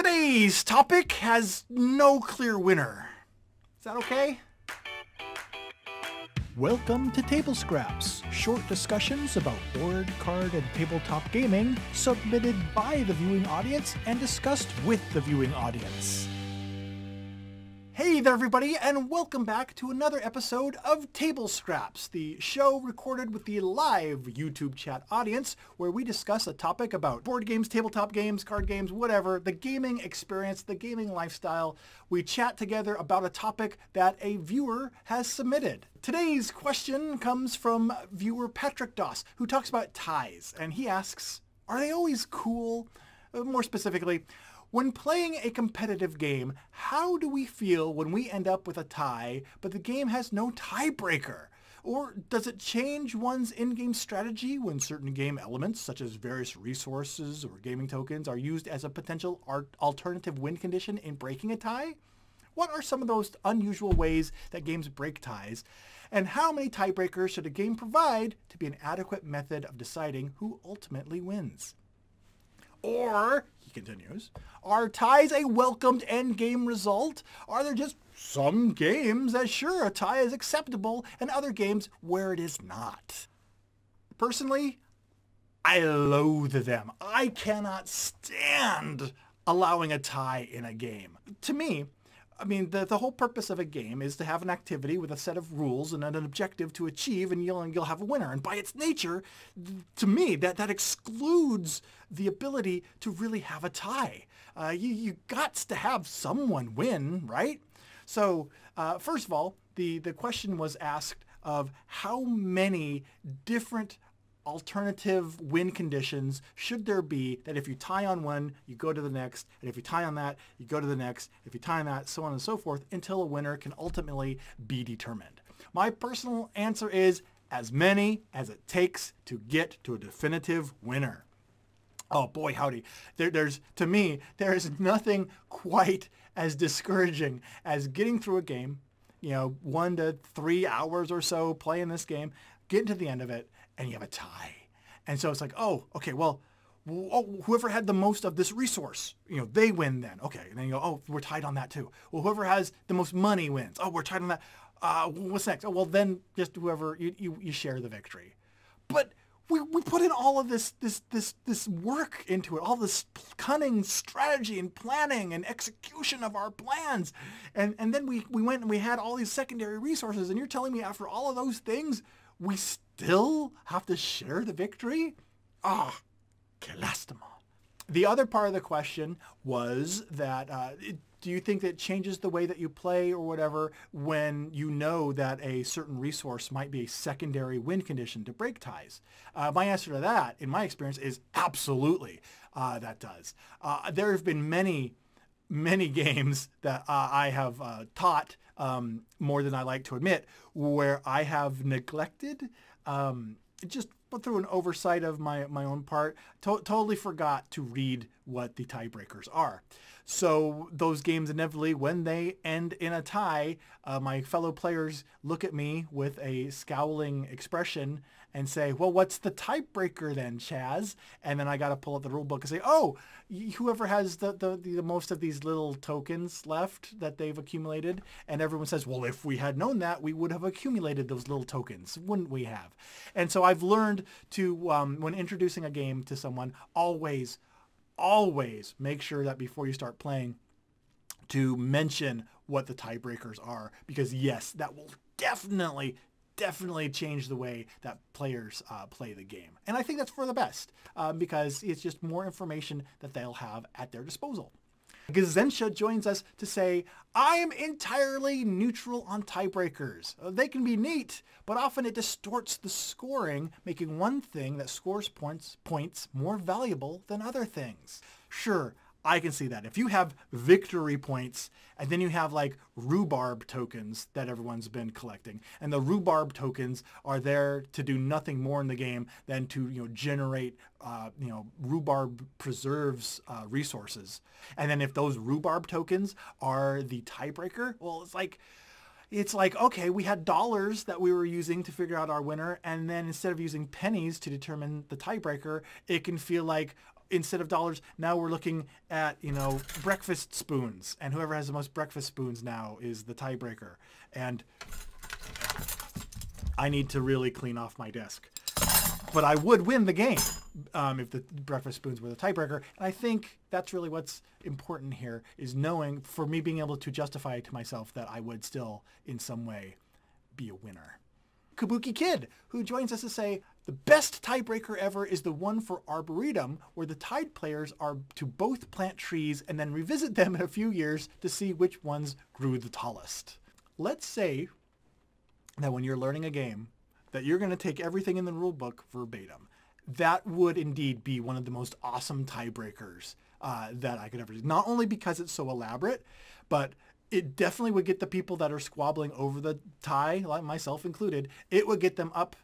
Today's topic has no clear winner. Is that okay? Welcome to TABLEscraps, short discussions about board, card, and tabletop gaming, submitted by the viewing audience and discussed with the viewing audience. Hey there everybody, and welcome back to another episode of TABLEscraps, the show recorded with the live YouTube chat audience where we discuss a topic about board games, tabletop games, card games, whatever, the gaming experience, the gaming lifestyle. We chat together about a topic that a viewer has submitted. Today's question comes from viewer Patrick Doss, who talks about ties, and he asks, are they always cool? More specifically, when playing a competitive game, how do we feel when we end up with a tie, but the game has no tiebreaker? Or does it change one's in-game strategy when certain game elements, such as various resources or gaming tokens, are used as a potential alternative win condition in breaking a tie? What are some of those unusual ways that games break ties? And how many tiebreakers should a game provide to be an adequate method of deciding who ultimately wins? Or, he continues, are ties a welcomed endgame result? Are there just some games that sure a tie is acceptable and other games where it is not? Personally, I loathe them. I cannot stand allowing a tie in a game. To me, I mean, the whole purpose of a game is to have an activity with a set of rules and an objective to achieve, and you'll have a winner. And by its nature, to me, that excludes the ability to really have a tie. You got to have someone win, right? So first of all, the question was asked of how many different alternative win conditions should there be that if you tie on one, you go to the next, and if you tie on that, you go to the next, if you tie on that, so on and so forth, until a winner can ultimately be determined. My personal answer is as many as it takes to get to a definitive winner. Oh boy, howdy. To me, there is nothing quite as discouraging as getting through a game, 1 to 3 hours or so playing this game, getting to the end of it, and you have a tie. And so it's like, oh, okay, well, whoever had the most of this resource, they win then. Okay, and then you go, oh, we're tied on that too. Well, whoever has the most money wins. Oh, we're tied on that. What's next? Oh, well, then just whoever, you share the victory. But we put in all of this work into it, all this cunning strategy and planning and execution of our plans. And then we went and we had all these secondary resources, and you're telling me after all of those things, we still have to share the victory? Ah, que lástima. The other part of the question was that do you think that it changes the way that you play or whatever when you know that a certain resource might be a secondary win condition to break ties? My answer to that, in my experience, is absolutely that does. There have been many games that I have taught more than I like to admit, where I have neglected, just through an oversight of my own part, totally forgot to read what the tiebreakers are. So those games inevitably, when they end in a tie, my fellow players look at me with a scowling expression and say, well, what's the tiebreaker then, Chaz? And then I got to pull up the rule book and say, oh, whoever has the most of these little tokens left that they've accumulated. And everyone says, well, if we had known that, we would have accumulated those little tokens, wouldn't we have? And so I've learned to, when introducing a game to someone, always make sure that before you start playing to mention what the tiebreakers are, because yes, that will definitely change the way that players play the game. And I think that's for the best because it's just more information that they'll have at their disposal. Gazensha joins us to say, I am entirely neutral on tiebreakers. They can be neat, but often it distorts the scoring, making one thing that scores points more valuable than other things. Sure, I can see that. If you have victory points and then you have like rhubarb tokens that everyone's been collecting, and the rhubarb tokens are there to do nothing more in the game than to generate rhubarb preserves resources. And then if those rhubarb tokens are the tiebreaker, well, it's like, okay, we had dollars that we were using to figure out our winner, and then instead of using pennies to determine the tiebreaker, it can feel like, instead of dollars, now we're looking at, breakfast spoons. And whoever has the most breakfast spoons now is the tiebreaker. And I need to really clean off my desk. But I would win the game if the breakfast spoons were the tiebreaker. And I think that's really what's important here, is knowing, for me being able to justify to myself that I would still in some way be a winner. Kabuki Kid, who joins us to say, the best tiebreaker ever is the one for Arboretum, where the tied players are to both plant trees and then revisit them in a few years to see which ones grew the tallest. Let's say that when you're learning a game, that you're going to take everything in the rule book verbatim. That would indeed be one of the most awesome tiebreakers that I could ever do. Not only because it's so elaborate, but it definitely would get the people that are squabbling over the tie, like myself included, it would get them up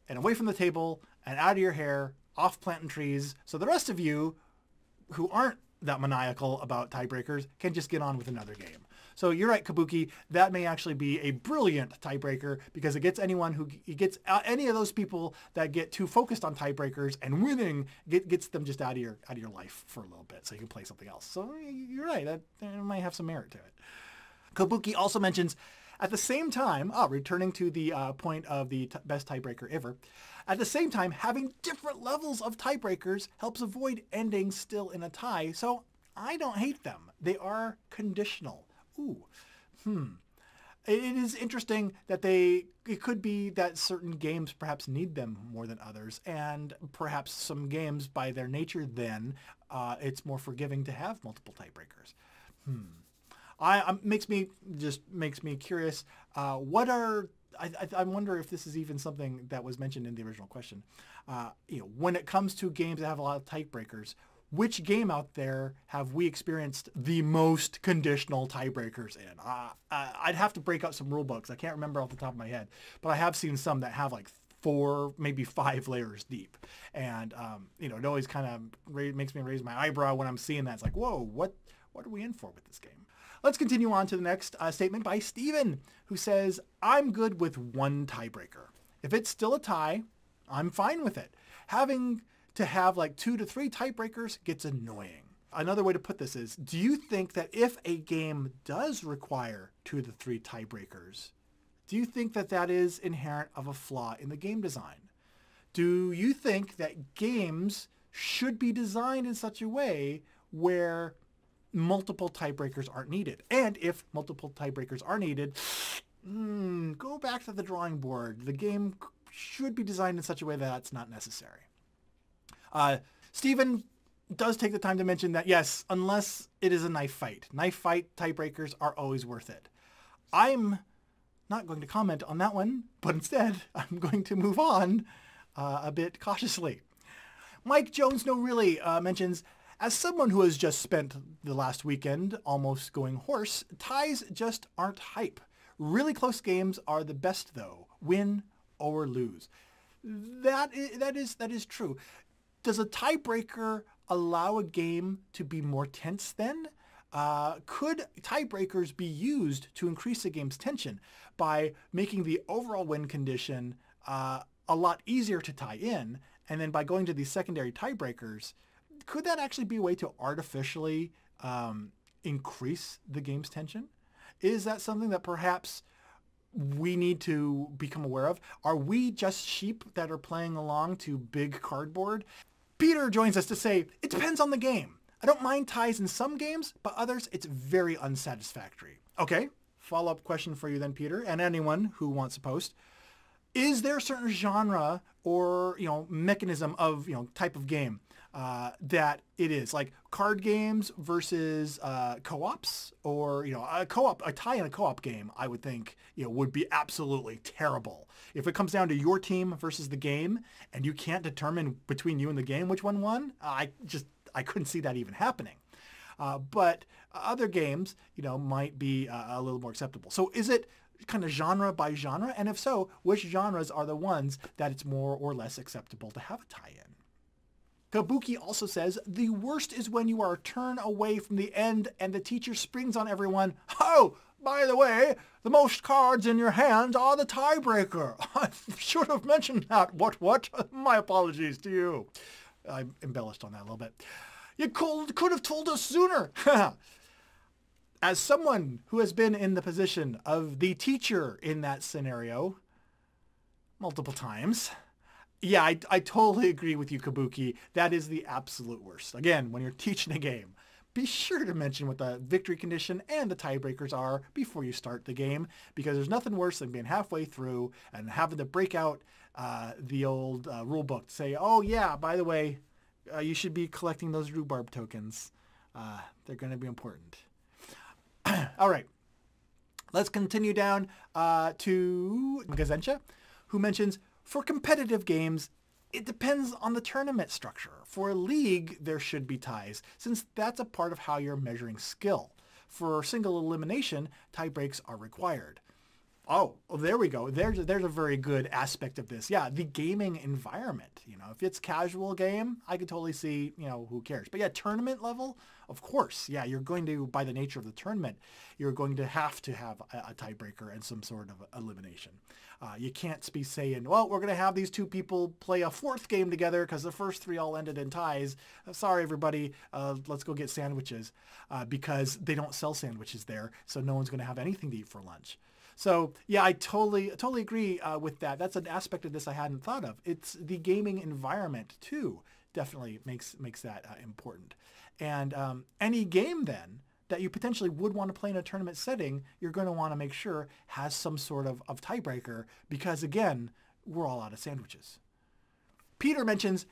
and away from the table and out of your hair, off planting trees. So the rest of you who aren't that maniacal about tiebreakers can just get on with another game. So you're right, Kabuki, that may actually be a brilliant tiebreaker because it gets any of those people that get too focused on tiebreakers, and winning gets them just out of your life for a little bit so you can play something else. So you're right, that might have some merit to it. Kabuki also mentions, at the same time, returning to the point of the best tiebreaker ever, at the same time, having different levels of tiebreakers helps avoid ending still in a tie, so I don't hate them. They are conditional. Ooh, It is interesting that it could be that certain games perhaps need them more than others, and perhaps some games by their nature then, it's more forgiving to have multiple tiebreakers. Makes me curious. I wonder if this is even something that was mentioned in the original question. When it comes to games that have a lot of tiebreakers, which game out there have we experienced the most conditional tiebreakers in? I'd have to break out some rule books. I can't remember off the top of my head, but I have seen some that have like 4, maybe 5 layers deep. And, it always kind of makes me raise my eyebrow when I'm seeing that. It's like, whoa, what are we in for with this game? Let's continue on to the next statement by Steven, who says, I'm good with one tiebreaker. If it's still a tie, I'm fine with it. Having to have like 2 to 3 tiebreakers gets annoying. Another way to put this is, do you think that if a game does require 2 to 3 tiebreakers, do you think that that is inherent of a flaw in the game design? Do you think that games should be designed in such a way where multiple tiebreakers aren't needed? And if multiple tiebreakers are needed, go back to the drawing board. The game should be designed in such a way that that's not necessary. Stephen does take the time to mention that, yes, unless it is a knife fight tiebreakers are always worth it. I'm not going to comment on that one, but instead I'm going to move on a bit cautiously. Mike Jones No Really mentions, as someone who has just spent the last weekend almost going hoarse, ties just aren't hype. Really close games are the best though, win or lose. That is true. Does a tiebreaker allow a game to be more tense then? Could tiebreakers be used to increase the game's tension by making the overall win condition a lot easier to tie in, and then by going to these secondary tiebreakers, could that actually be a way to artificially increase the game's tension? Is that something that perhaps we need to become aware of? Are we just sheep that are playing along to big cardboard? Peter joins us to say, it depends on the game. I don't mind ties in some games, but others it's very unsatisfactory. Okay, follow-up question for you then, Peter, and anyone who wants to post. Is there a certain genre or, mechanism of, type of game that it is? Like card games versus co-ops, or, a tie in a co-op game, I would think, would be absolutely terrible. If it comes down to your team versus the game and you can't determine between you and the game which one won, I couldn't see that even happening. But other games, might be a little more acceptable. So is it kind of genre by genre? And if so, which genres are the ones that it's more or less acceptable to have a tie-in? Kabuki also says, the worst is when you are a turn away from the end and the teacher springs on everyone. Oh, by the way, the most cards in your hand are the tiebreaker. I should have mentioned that. What? My apologies to you. I embellished on that a little bit. You could have told us sooner. As someone who has been in the position of the teacher in that scenario multiple times, yeah, I totally agree with you, Kabuki. That is the absolute worst. Again, when you're teaching a game, be sure to mention what the victory condition and the tiebreakers are before you start the game, because there's nothing worse than being halfway through and having to break out the old rule book to say, oh yeah, by the way, you should be collecting those rhubarb tokens. They're going to be important. All right, let's continue down to Gazencha, who mentions, for competitive games, it depends on the tournament structure. For a league, there should be ties, since that's a part of how you're measuring skill. For single elimination, tie breaks are required. Oh, well, there we go. There's a very good aspect of this. Yeah, the gaming environment. You know, if it's casual game, I could totally see, you know, who cares. But yeah, tournament level, of course. Yeah, you're going to, by the nature of the tournament, you're going to have a tiebreaker and some sort of elimination. You can't be saying, well, we're going to have these two people play a fourth game together because the first three all ended in ties. Sorry, everybody. Let's go get sandwiches because they don't sell sandwiches there. So no one's going to have anything to eat for lunch. So yeah, I totally agree with that. That's an aspect of this I hadn't thought of. It's the gaming environment too. Definitely makes that important. And any game then that you potentially would want to play in a tournament setting, you're going to want to make sure has some sort of tiebreaker, because again, we're all out of sandwiches. Peter mentions,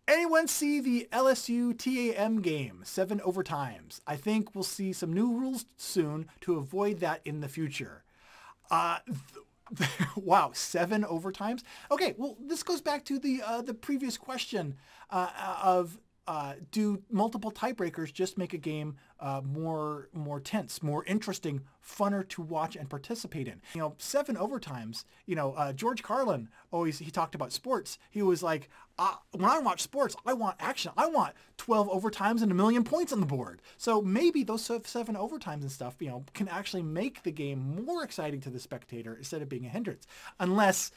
anyone see the LSU TAM game, 7 overtimes? I think we'll see some new rules soon to avoid that in the future. Wow, 7 overtimes? Okay, well, this goes back to the previous question of do multiple tiebreakers just make a game more tense, more interesting, funner to watch and participate in? You know, 7 overtimes, you know, George Carlin, he talked about sports. He was like, when I watch sports, I want action. I want 12 overtimes and 1 million points on the board. So maybe those 7 overtimes and stuff, you know, can actually make the game more exciting to the spectator instead of being a hindrance. Unless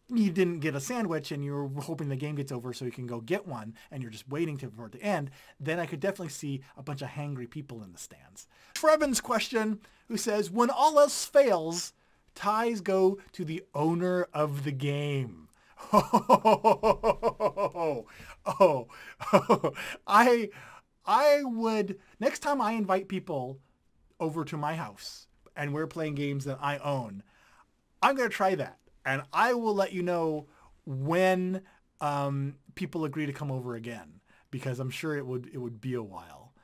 you didn't get a sandwich and you're hoping the game gets over so you can go get one and you're just waiting for it to end, then I could definitely see a bunch of hangry people in the stands. Trevin's question, who says, when all else fails, ties go to the owner of the game. I would, next time I invite people over to my house and we're playing games that I own, I'm going to try that. And I will let you know when people agree to come over again, because I'm sure it would be a while.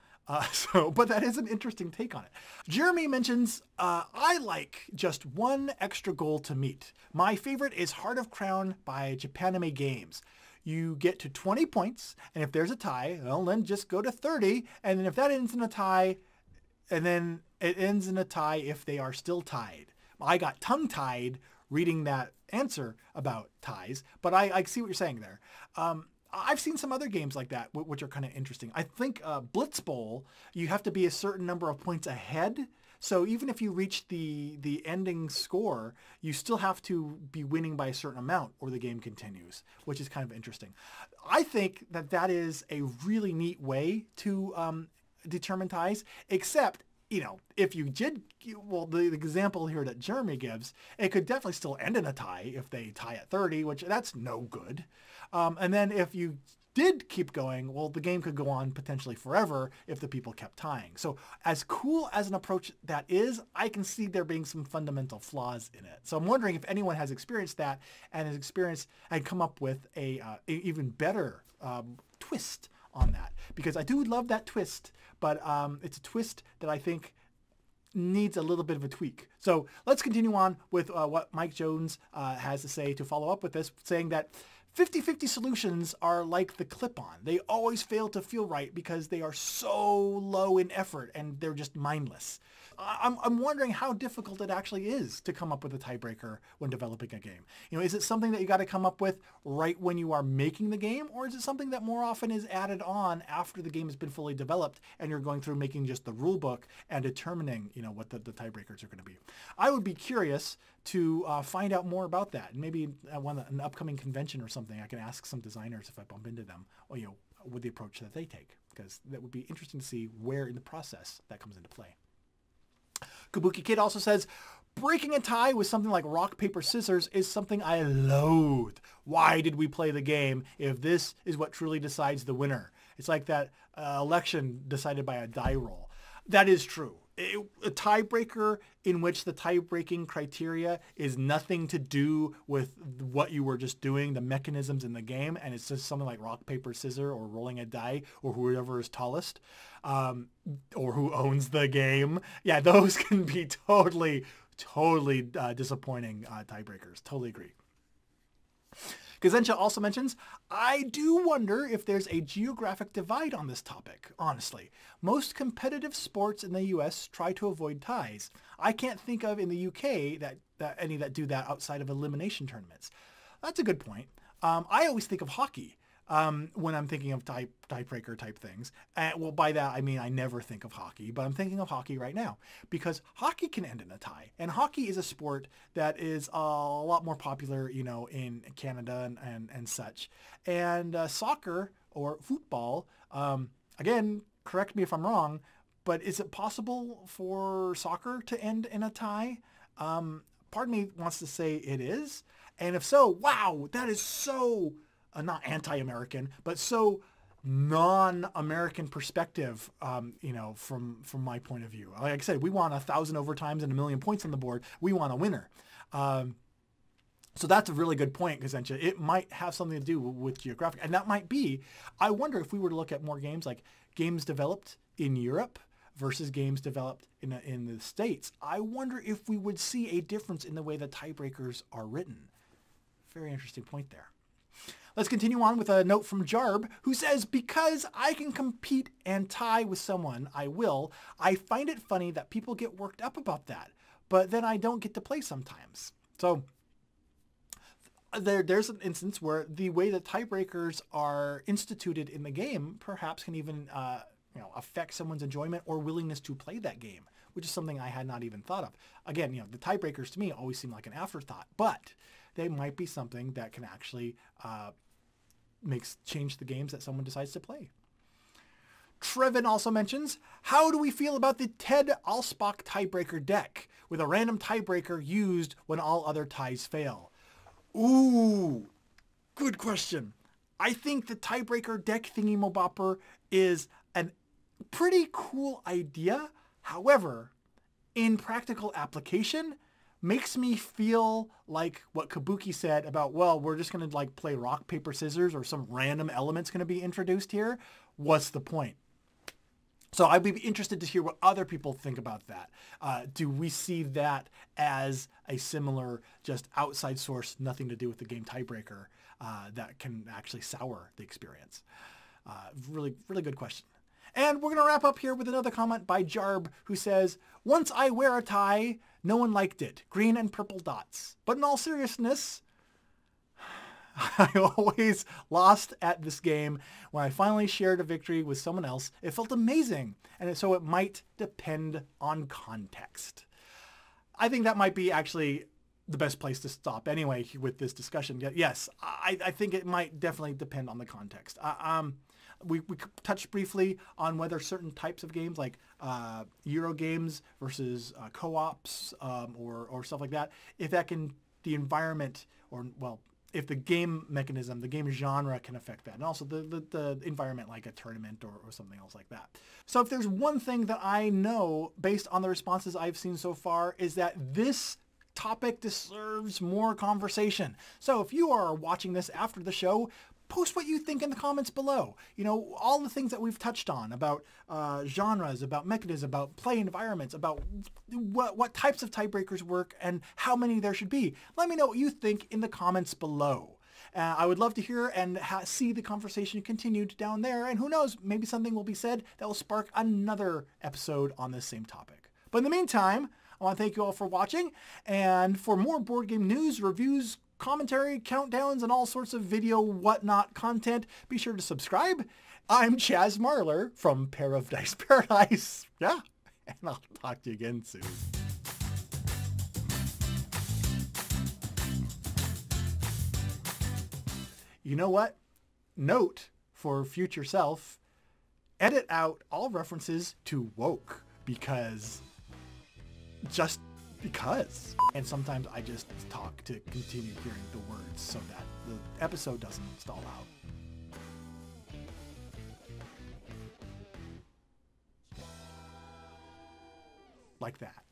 But that is an interesting take on it. Jeremy mentions, I like just one extra goal to meet. My favorite is Heart of Crown by Japanime Games. You get to 20 points, and if there's a tie, well, then just go to 30. And then if that ends in a tie, and then it ends in a tie if they are still tied. I got tongue-tied reading that answer about ties, but I see what you're saying there. I've seen some other games like that, which are kind of interesting. I think Blitz Bowl, you have to be a certain number of points ahead. So even if you reach the ending score, you still have to be winning by a certain amount or the game continues, which is kind of interesting. I think that is a really neat way to determine ties, except, you know, if you did, well, the example here that Jeremy gives, it could definitely still end in a tie if they tie at 30, which that's no good. And then if you did keep going, well, the game could go on potentially forever if the people kept tying. So as cool as an approach that is, I can see there being some fundamental flaws in it. So I'm wondering if anyone has experienced that and has experienced and come up with a even better twist on that, because I do love that twist, but it's a twist that I think needs a little bit of a tweak. So let's continue on with what Mike Jones has to say to follow up with this, saying that 50-50 solutions are like the clip-on. They always fail to feel right because they are so low in effort and they're just mindless. I'm wondering how difficult it actually is to come up with a tiebreaker when developing a game. You know, is it something that you got to come up with right when you are making the game, or is it something that more often is added on after the game has been fully developed and you're going through making just the rule book and determining, you know, what the tiebreakers are going to be? I would be curious to find out more about that, and maybe an upcoming convention or something something. I can ask some designers if I bump into them, or, with the approach that they take, because that would be interesting to see where in the process that comes into play. Kabuki Kid also says, breaking a tie with something like rock, paper, scissors is something I loathe. Why did we play the game if this is what truly decides the winner? It's like that election decided by a die roll. That is true. A tiebreaker in which the tie-breaking criteria is nothing to do with what you were just doing, the mechanisms in the game, and it's just something like rock, paper, scissors, or rolling a die, or whoever is tallest, or who owns the game. Yeah, those can be totally disappointing tiebreakers. Totally agree. Kazencha also mentions, I do wonder if there's a geographic divide on this topic, honestly. Most competitive sports in the US try to avoid ties. I can't think of in the UK that any that do that outside of elimination tournaments. That's a good point. I always think of hockey when I'm thinking of tiebreaker type things. Well, by that, I mean I never think of hockey, but I'm thinking of hockey right now because hockey can end in a tie. And hockey is a sport that is a lot more popular, in Canada and such. And soccer or football, again, correct me if I'm wrong, but is it possible for soccer to end in a tie? Part of me wants to say it is. And if so, wow, that is so... not anti-American, but so non-American perspective, from my point of view. Like I said, we want 1,000 overtimes and 1,000,000 points on the board. We want a winner. So that's a really good point, Kazencha. It might have something to do with geographic. And that might be, I wonder if we were to look at more games like games developed in Europe versus games developed in the States. I wonder if we would see a difference in the way that tiebreakers are written. Very interesting point there. Let's continue on with a note from Jarb, who says, because I can compete and tie with someone, I will. I find it funny that people get worked up about that, but then I don't get to play sometimes. So there's an instance where the way that tiebreakers are instituted in the game perhaps can even affect someone's enjoyment or willingness to play that game, which is something I had not even thought of. Again, the tiebreakers to me always seem like an afterthought, but they might be something that can actually change the games that someone decides to play. Trevin also mentions, how do we feel about the Ted Alspach tiebreaker deck with a random tiebreaker used when all other ties fail? Ooh, good question. I think the tiebreaker deck thingy-mobopper is a pretty cool idea. However, in practical application, makes me feel like what Kabuki said about, well, we're just going to play rock, paper, scissors, or some random element's going to be introduced here. What's the point? So I'd be interested to hear what other people think about that. Do we see that as a similar, just outside source, nothing to do with the game tiebreaker that can actually sour the experience? Really, really good question. And we're going to wrap up here with another comment by Jarb, who says, once I wear a tie, no one liked it. Green and purple dots. But in all seriousness, I always lost at this game. When I finally shared a victory with someone else, it felt amazing. And so it might depend on context. I think that might be actually the best place to stop anyway with this discussion. Yes, I think it might definitely depend on the context. We touched briefly on whether certain types of games like Euro games versus co-ops or stuff like that, if the environment if the game mechanism, the game genre can affect that. And also the environment like a tournament or something else like that. So if there's one thing that I know based on the responses I've seen so far is that this topic deserves more conversation. So if you are watching this after the show, post what you think in the comments below. All the things that we've touched on about genres, about mechanisms, about play environments, about what types of tiebreakers work and how many there should be. Let me know what you think in the comments below. I would love to hear and see the conversation continued down there. And who knows, maybe something will be said that will spark another episode on this same topic. But in the meantime, I want to thank you all for watching. And for more board game news, reviews, commentary, countdowns, and all sorts of video whatnot content, be sure to subscribe. I'm Chaz Marler from Pair of Dice Paradise. Yeah, and I'll talk to you again soon. you know what? Note for future self, edit out all references to woke just because. And sometimes I just talk to continue hearing the words so that the episode doesn't stall out. Like that.